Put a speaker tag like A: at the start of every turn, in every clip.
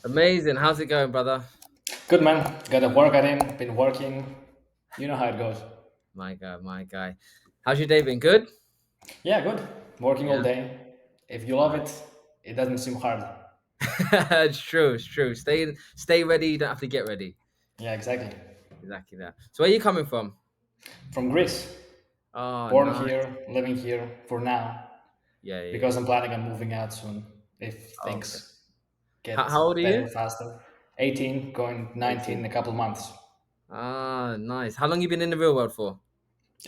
A: Amazing. How's it going, brother?
B: Good man. Got a workout in. Been working. You know how it goes.
A: My guy, my guy. How's your day been? Good?
B: Yeah, good. Working all
A: Yeah.
B: day. If you love
A: Nice.
B: it, it doesn't seem hard.
A: It's true. It's true. Stay ready. You don't have to get ready.
B: Yeah, exactly.
A: Exactly that. So where are you coming from?
B: From Greece.
A: Oh,
B: Born
A: nice.
B: here, living here for now.
A: Yeah, yeah, yeah.
B: Because I'm planning on moving out soon. If
A: Oh, okay.
B: things
A: How
B: get
A: old are
B: better
A: you?
B: faster. 18, going 19 in
A: 18.
B: a couple months.
A: Ah, nice. How long you been in the real world for?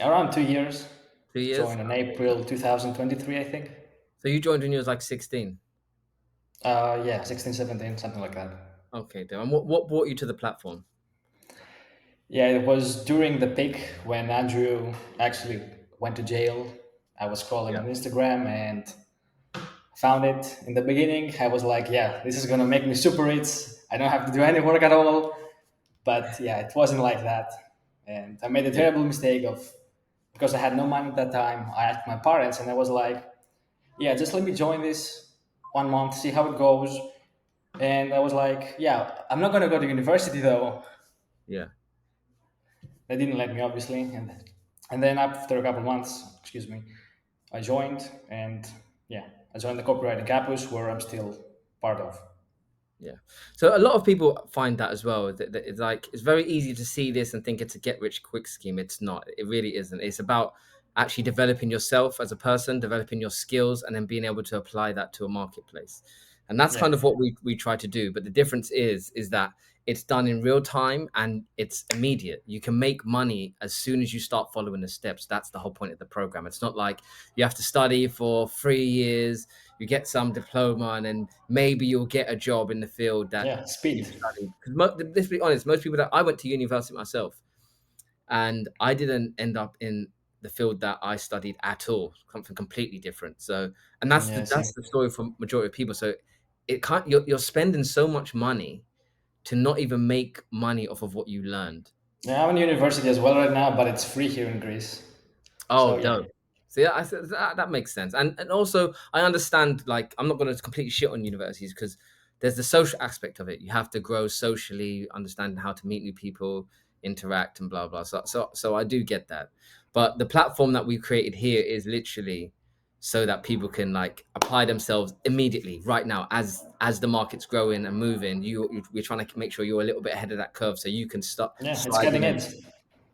B: Around 2 years.
A: 2 years?
B: Joined in
A: Okay.
B: April 2023, I think.
A: So you joined when you was like 16.
B: Yeah, 16, 17, something like that.
A: Okay, then. And what brought you to the platform?
B: Yeah, it was during the peak when Andrew actually went to jail. I was scrolling
A: Yeah.
B: on Instagram and found it. In the beginning, I was like, yeah, this is gonna make me super rich. I don't have to do any work at all. But yeah, it wasn't like that. And I made a
A: Yeah.
B: terrible mistake of because I had no money at that time. I asked my parents and I was like, yeah, just let me join this 1 month, see how it goes. And I was like, yeah, I'm not gonna go to university though.
A: Yeah.
B: They didn't let me, obviously, and then after a couple months, excuse me, I joined, and yeah, I joined the copywriting campus where I'm still part of.
A: Yeah. So a lot of people find that as well. That it's like it's very easy to see this and think it's a get rich quick scheme. It's not. It really isn't. It's about actually developing yourself as a person, developing your skills, and then being able to apply that to a marketplace. And that's
B: Yeah,
A: kind of what we try to do. But the difference is that it's done in real time and it's immediate. You can make money as soon as you start following the steps. That's the whole point of the program. It's not like you have to study for 3 years, you get some diploma, and then maybe you'll get a job in the field that
B: yeah,
A: you've
B: speed.
A: studied. Because let's be honest, most people that I went to university myself, and I didn't end up in the field that I studied at all. Something completely different. So, and
B: Yeah, I see.
A: that's the story for majority of people. So, it can't. You're spending so much money to not even make money off of what you learned.
B: Yeah, I'm in university as well right now, but it's free here in Greece.
A: Oh,
B: So yeah,
A: dope. So yeah, I said that makes sense, and also I understand. Like, I'm not going to completely shit on universities because there's the social aspect of it. You have to grow socially, understand how to meet new people, interact, and blah blah. So I do get that, but the platform that we've created here is literally so that people can like apply themselves immediately right now as the market's growing and moving. We're trying to make sure you're a little bit ahead of that curve so you can start
B: yeah, it's
A: sliding
B: cutting
A: in.
B: edge.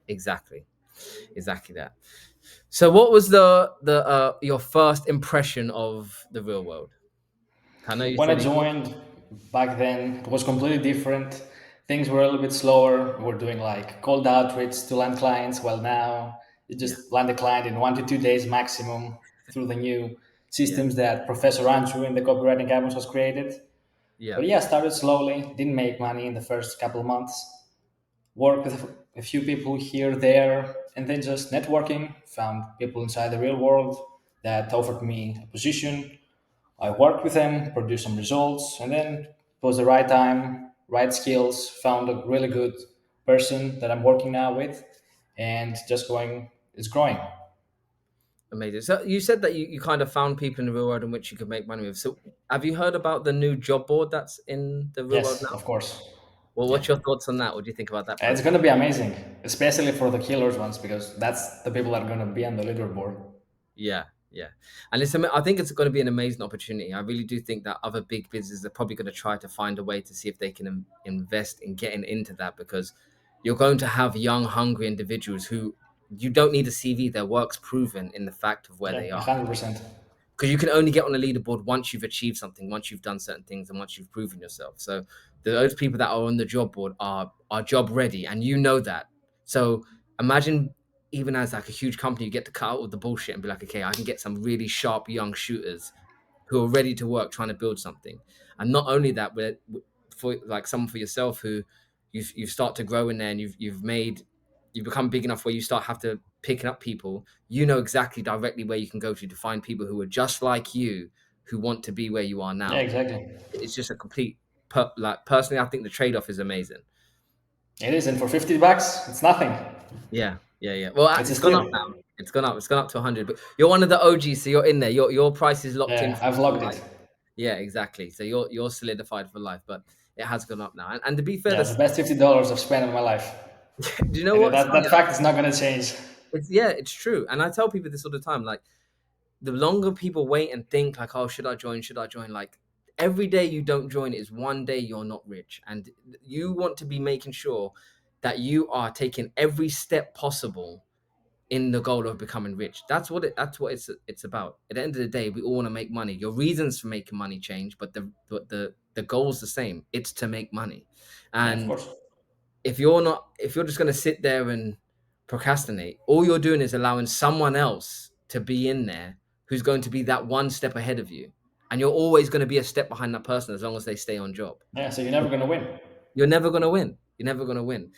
A: Exactly, exactly that. So, what was the your first impression of the real world? I know you
B: When I
A: said it.
B: joined back then, it was completely different. Things were a little bit slower. We were doing like cold outreach to land clients. Well, now you
A: Yeah,
B: just land a client in 1 to 2 days maximum through the new
A: yeah,
B: systems that Professor Andrew in the copywriting campus has created.
A: yeah,
B: But yeah, started slowly. Didn't make money in the first couple of months. Worked with a few people here, there, and then just networking. Found people inside the real world that offered me a position. I worked with them, produced some results, and then it was the right time, right skills, found a really good person that I'm working now with, and just going, it's growing.
A: amazing. So, you said that you kind of found people in the real world in which you could make money with. So, have you heard about the new job board that's in the real world
B: Yes,
A: now?
B: of course.
A: Well,
B: Yeah.
A: what's your thoughts on that? What do you think about that
B: And it's going to
A: program?
B: be amazing, especially for the killers ones, because that's the people that are going to be on the leaderboard.
A: Yeah, yeah, and I think it's going to be an amazing opportunity. I really do think that other big businesses are probably going to try to find a way to see if they can invest in getting into that because you're going to have young, hungry individuals who you don't need a CV. Their work's proven in the fact of where
B: Yeah,
A: they are.
B: 100%.
A: Because you can only get on a leaderboard once you've achieved something, once you've done certain things, and once you've proven yourself. So those people that are on the job board are job ready, and you know that. So imagine even as like a huge company, you get to cut out all the bullshit and be like, okay, I can get some really sharp young shooters who are ready to work trying to build something. And not only that, but for like someone for yourself who you start to grow in there and you've become big enough where you start have to picking up people, you know exactly directly where you can go to find people who are just like you who want to be where you are
B: Yeah,
A: now.
B: exactly.
A: It's just a complete like personally I think the trade-off is amazing.
B: It is, and for $50, it's nothing.
A: Yeah, yeah, yeah. Well,
B: It's a
A: it's gone up
B: steal.
A: now. It's gone up to 100. But you're one of the OGs, so you're in there. Your price is locked in
B: Yeah,
A: for
B: I've logged
A: life.
B: it.
A: Yeah, exactly. So you're solidified for life. But It has gone up now. And to be fair,
B: Yeah, the
A: this
B: best $50 I've spent in my life.
A: do you know
B: And
A: what's funny?
B: that fact is not going to change.
A: It's yeah, it's true. And I tell people this all the time. Like the longer people wait and think like, oh, should I join? Should I join? Like every day you don't join is one day you're not rich. And you want to be making sure that you are taking every step possible in the goal of becoming rich. That's what it's about. At the end of the day, we all want to make money. Your reasons for making money change, but the goal's the same. It's to make money.
B: Yeah, of
A: And
B: course.
A: if you're just going to sit there and procrastinate, all you're doing is allowing someone else to be in there who's going to be that one step ahead of you. And you're always going to be a step behind that person as long as they stay on job.
B: Yeah, so you're never going to win.
A: You're never going to win. You're never going to win.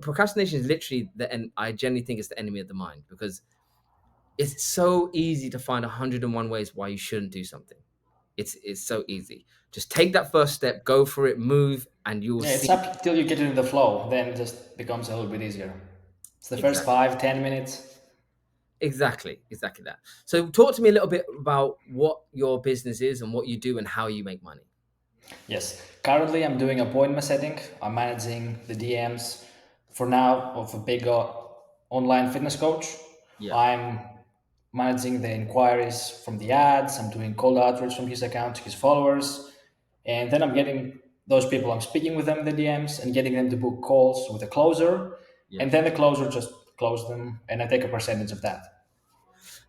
A: Procrastination is literally and I genuinely think it's the enemy of the mind, because it's so easy to find 101 ways why you shouldn't do something. It's so easy. Just take that first step, go for it, move, and you'll
B: Yeah, it's
A: see.
B: up till you get into the flow, then it just becomes a little bit easier. It's the first
A: Exactly.
B: 5, 10 minutes.
A: Exactly that. So talk to me a little bit about what your business is and what you do and how you make money.
B: Yes. Currently, I'm doing appointment setting. I'm managing the DMs for now of a big online fitness coach.
A: Yeah.
B: I'm managing the inquiries from the ads. I'm doing cold outreach from his account to his followers. And then I'm getting those people, I'm speaking with them in the DMs and getting them to book calls with a closer.
A: Yeah.
B: And then the closer just close them and I take a percentage of that.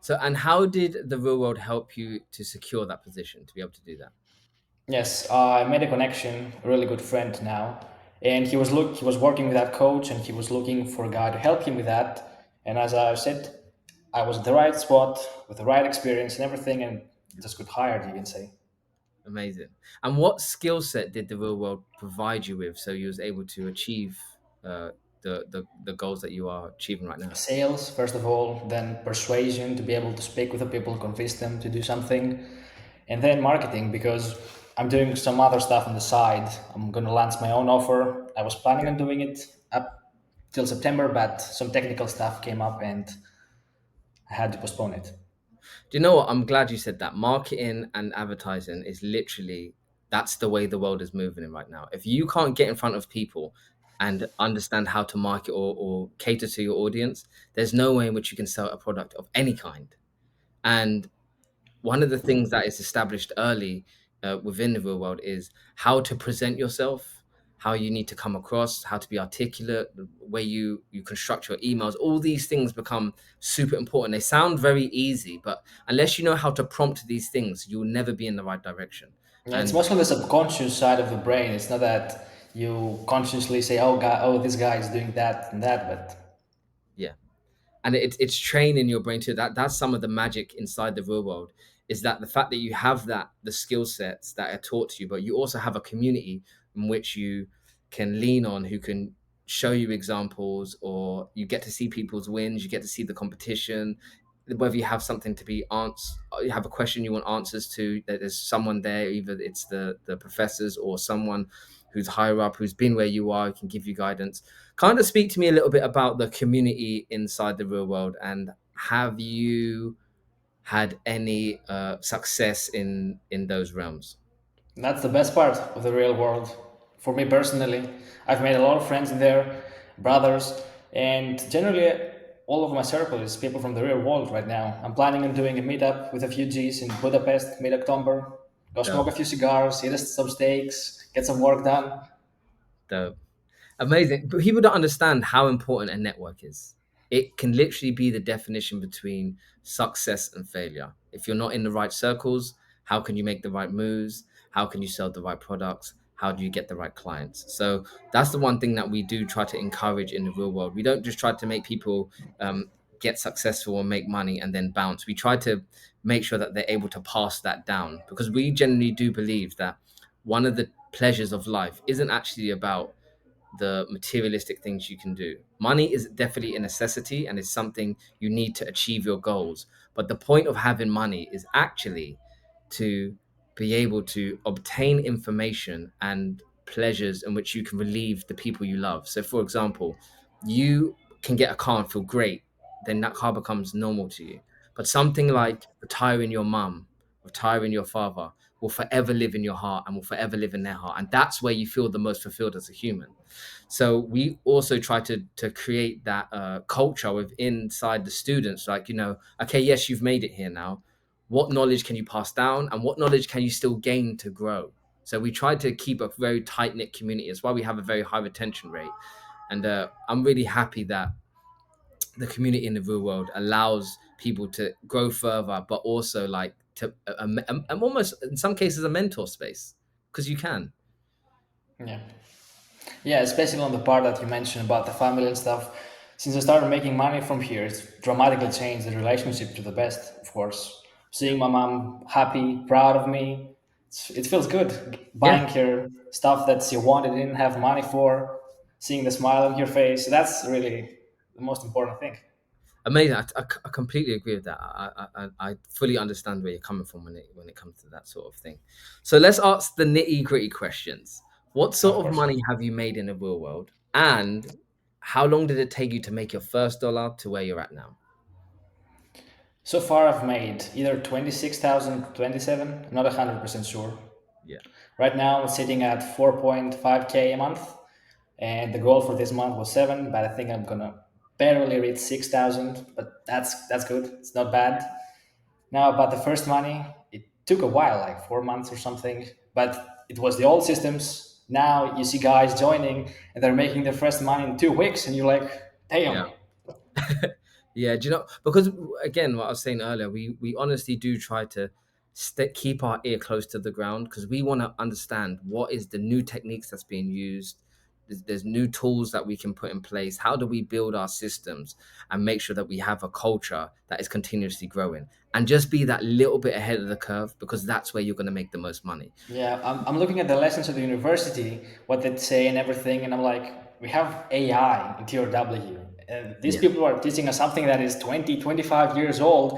A: So and how did the real world help you to secure that position to be able to do that?
B: Yes, I made a connection, a really good friend now, and he was working with that coach, and he was looking for a guy to help him with that. And as I said, I was at the right spot with the right experience and everything, and just got hired. You can say
A: Amazing. And what skill set did the real world provide you with so you was able to achieve uh, the goals that you are achieving right now?
B: sales first of all, then persuasion to be able to speak with the people, convince them to do something, and then marketing because I'm doing some other stuff on the side. I'm gonna launch my own offer. I was planning on doing it up till September, but some technical stuff came up and I had to postpone it.
A: Do you know what? I'm glad you said that. Marketing and advertising is literally that's the way the world is moving in right now. If you can't get in front of people and understand how to market or cater to your audience, there's no way in which you can sell a product of any kind. And one of the things that is established early within the real world is how to present yourself, how you need to come across, how to be articulate, the way you construct your emails. All these things become super important. They sound very easy, but unless you know how to prompt these things, you'll never be in the right direction.
B: Yeah, it's
A: And
B: mostly the subconscious side of the brain. It's not that you consciously say, oh, this guy is doing that and that," but
A: yeah, and it's training your brain to that's some of the magic inside the real world, is that the fact that you have that the skill sets that are taught to you, but you also have a community in which you can lean on, who can show you examples, or you get to see people's wins, you get to see the competition, whether you have something to be answered, you have a question you want answers to, that there's someone there, either it's the professors or someone who's higher up, who's been where you are, who can give you guidance. Kind of speak to me a little bit about the community inside the real world, and have you had any success in those realms?
B: that's the best part of the real world. For me personally, I've made a lot of friends in there, brothers, and generally all of my circle is people from the real world right now. I'm planning on doing a meetup with a few G's in Budapest mid-October. Go smoke
A: Dope,
B: a few cigars, eat some steaks, get some work done.
A: dope. Amazing. But people don't understand how important a network is. It can literally be the definition between success and failure. If you're not in the right circles, how can you make the right moves? How can you sell the right products? How do you get the right clients? So that's the one thing that we do try to encourage in the real world. We don't just try to make people get successful and make money and then bounce. We try to make sure that they're able to pass that down, because we generally do believe that one of the pleasures of life isn't actually about the materialistic things you can do. Money is definitely a necessity and is something you need to achieve your goals. But the point of having money is actually to be able to obtain information and pleasures in which you can relieve the people you love. So, for example, you can get a car and feel great, then that car becomes normal to you. But something like retiring your mum, retiring your father, will forever live in your heart and will forever live in their heart. And that's where you feel the most fulfilled as a human. So we also try to create that culture with inside the students, like, okay, yes, you've made it here now. What knowledge can you pass down, and what knowledge can you still gain to grow? So we try to keep a very tight knit community. That's why we have a very high retention rate. And I'm really happy that the community in the real world allows people to grow further, but also like to almost in some cases a mentor space, because you can.
B: Yeah. Yeah, especially on the part that you mentioned about the family and stuff. Since I started making money from here, it's dramatically changed the relationship to the best, of course.
A: Yeah.
B: Seeing my mom happy, proud of me, it feels good.
A: Yeah.
B: Buying her stuff that she wanted, didn't have money for, seeing the smile on her face, that's really the most important thing.
A: Amazing. I completely agree with that. I fully understand where you're coming from when it comes to that sort of thing. So let's ask the nitty gritty questions. What
B: Of
A: sort of
B: course.
A: money have you made in the real world, and how long did it take you to make your first dollar to where you're at now?
B: So far, I've made either 26,000, 27. I'm not 100% sure.
A: Yeah.
B: Right now, I'm sitting at 4.5K a month. And the goal for this month was 7, but I think I'm gonna barely reach 6,000. But that's good. It's not bad. Now about the first money, it took a while, like 4 months or something. But it was the old systems. Now you see guys joining, and they're making their first money in 2 weeks, and you're like,
A: Yeah.
B: damn.
A: Yeah, do you know? Because again, what I was saying earlier, we honestly do try to keep our ear close to the ground, because we want to understand what is the new techniques that's being used. There's new tools that we can put in place. How do we build our systems and make sure that we have a culture that is continuously growing, and just be that little bit ahead of the curve, because that's where you're going to make the most money.
B: Yeah, I'm looking at the lessons at the university, what they say and everything, and I'm like, we have AI in TRW, and these
A: Yeah,
B: people are teaching us something that is 20, 25 years old,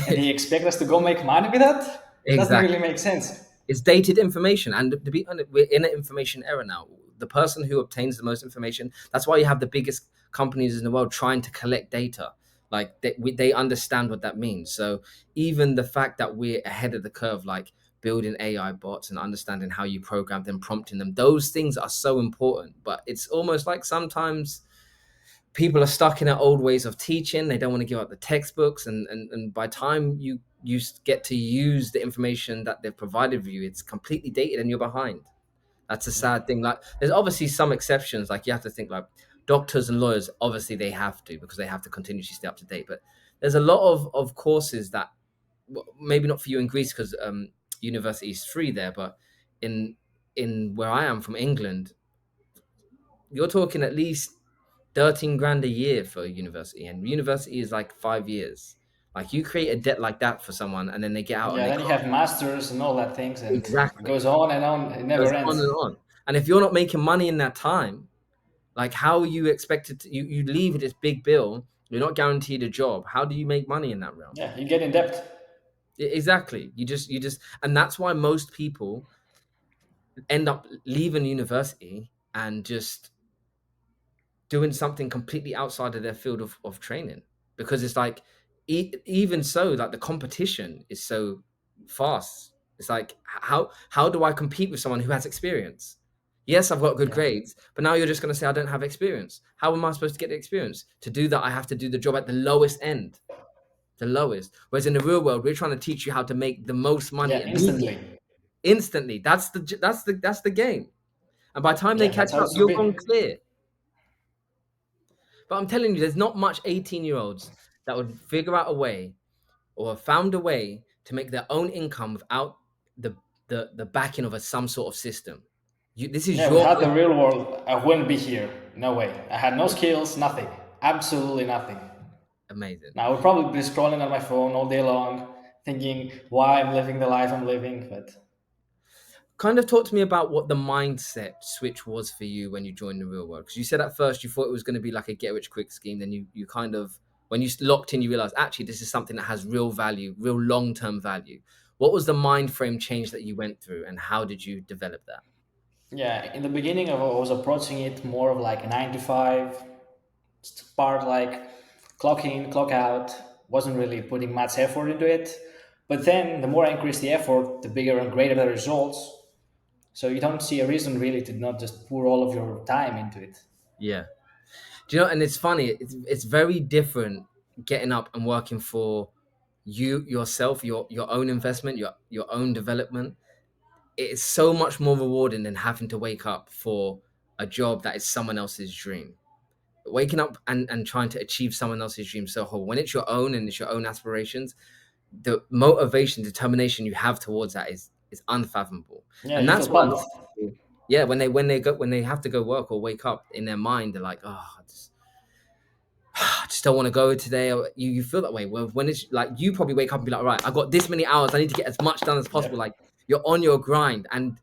B: and they expect us to go make money with that? Doesn't really
A: exactly.
B: make sense.
A: It's dated information, and to be honest, we're in an information era now. The person who obtains the most information, that's why you have the biggest companies in the world trying to collect data. Like they understand what that means. So even the fact that we're ahead of the curve, like building AI bots and understanding how you program them, prompting them, those things are so important. But it's almost like sometimes people are stuck in their old ways of teaching. They don't want to give up the textbooks, and by time you get to use the information that they've provided for you, it's completely dated and you're behind. That's a
B: Yeah.
A: sad thing. Like, there's obviously some exceptions. Like, you have to think, like, doctors and lawyers, obviously they have to, because they have to continuously stay up to date. But there's a lot of courses that, maybe not for you in Greece, because university is free there, but in where I am from England, you're talking at least 13 grand a year for university, and university is like 5 years. Like, you create a debt like that for someone, and then they get out and
B: Yeah,
A: they
B: then you
A: can't.
B: have masters and all that things, and it
A: Exactly.
B: goes on and on. It never
A: Goes on
B: ends.
A: and on. And if you're not making money in that time, like, how are you expected to, you leave with this big bill, you're not guaranteed a job, how do you make money in that realm?
B: Yeah, you get in debt.
A: Exactly. You just and that's why most people end up leaving university and just doing something completely outside of their field of training, because it's like, even so, like, the competition is so fast. It's like, how do I compete with someone who has experience? Yes, I've got good
B: Yeah.
A: grades, but now you're just going to say I don't have experience. How am I supposed to get the experience? To do that, I have to do the job at the lowest end, the lowest. Whereas in the real world, we're trying to teach you how to make the most money
B: Yeah,
A: immediately,
B: instantly.
A: instantly. That's the game. And by the time they
B: Yeah, that's
A: catch
B: how it
A: up,
B: should
A: you're
B: be.
A: gone clear. But I'm telling you, there's not much 18-year-olds that would figure out a way, or have found a way to make their own income without the the backing of some sort of system. This is
B: Yeah,
A: your
B: without the
A: money.
B: real world, I wouldn't be here. No way. I had no skills, nothing. Absolutely nothing.
A: Amazing.
B: Now I would probably be scrolling on my phone all day long, thinking why I'm living the life I'm living. But
A: Kind of talk to me about what the mindset switch was for you when you joined the real world. Because you said at first you thought it was going to be like a get rich quick scheme. Then you kind of, when you locked in, you realized actually this is something that has real value, real long term value. What was the mind frame change that you went through, and how did you develop that?
B: yeah, in the beginning, I was approaching it more of like a 9 to 5 part, like clock in, clock out. Wasn't really putting much effort into it. But then the more I increase the effort, the bigger and greater the results. So you don't see a reason really to not just pour all of your time into it.
A: Yeah. Do you know? And it's funny. It's very different getting up and working for you yourself, your own investment, your own development. It is so much more rewarding than having to wake up for a job that is someone else's dream. Waking up and trying to achieve someone else's dream so hard. When it's your own and it's your own aspirations, the motivation, determination you have towards that is unfathomable.
B: Yeah,
A: And
B: you
A: that's
B: feel
A: what a lot
B: pumped.
A: of people, yeah, when they have to go work or wake up in their mind, they're like, oh, I just don't want to go today. Or you feel that way. Well, when it's like you probably wake up and be like, right, I've got this many hours. I need to get as much done as possible.
B: Yep.
A: Like you're on your grind and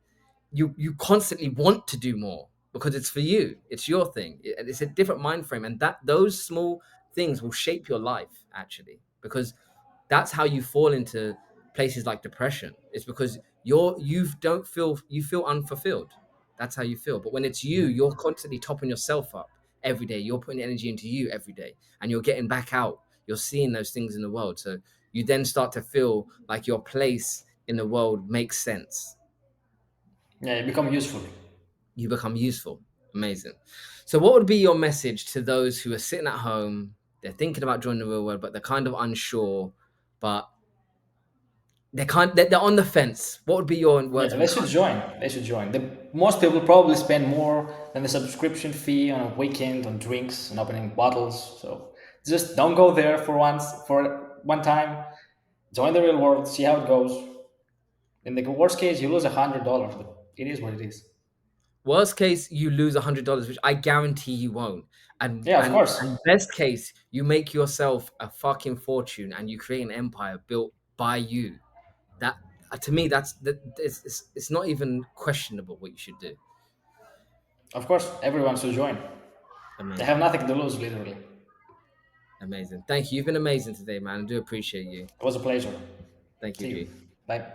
A: you constantly want to do more because it's for you. It's your thing. It's a different mind frame, and that those small things will shape your life actually because that's how you fall into places like depression. It's because you don't feel you feel unfulfilled. That's how you feel. But when it's you, you're constantly topping yourself up every day. You're putting energy into you every day, and you're getting back out. You're seeing those things in the world. So you then start to feel like your place in the world makes sense.
B: Yeah, you become useful.
A: You become useful. Amazing. So, what would be your message to those who are sitting at home? They're thinking about joining the real world, but they're kind of unsure. But they're on the fence. What would be your
B: Yeah,
A: words of
B: they should
A: encouragement?
B: join. They should join. Most people probably spend more than the subscription fee on a weekend on drinks and opening bottles. So just don't go there for one time. Join the real world, see how it goes. In the worst case, you lose $100, but it is what it is.
A: Worst case, you lose $100, which I guarantee you won't. And
B: Yeah, of
A: and
B: course.
A: and best case, you make yourself a fucking fortune and you create an empire built by you. That to me, it's not even questionable what you should do.
B: Of course, everyone should join. They have
A: Amazing,
B: nothing to lose, literally. It
A: amazing. Thank you. You've been amazing today, man. I do appreciate you.
B: was a pleasure.
A: Thank you,
B: See you.
A: G.
B: Bye.